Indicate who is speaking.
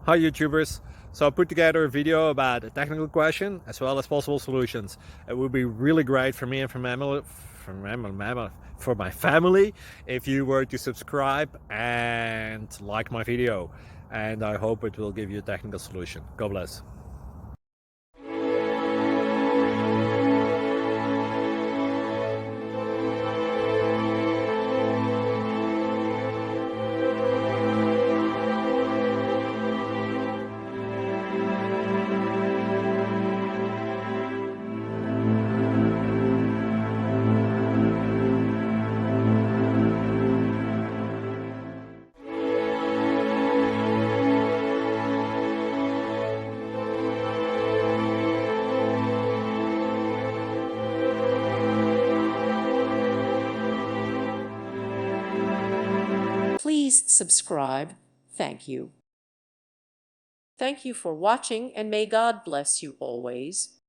Speaker 1: Hi YouTubers! So I put together a video about a technical question as well as possible solutions. It would be really great for me and for my family if you were to subscribe and like my video, and I hope it will give you a technical solution. God bless.
Speaker 2: Please subscribe. Thank you. Thank you for watching, and may God bless you always.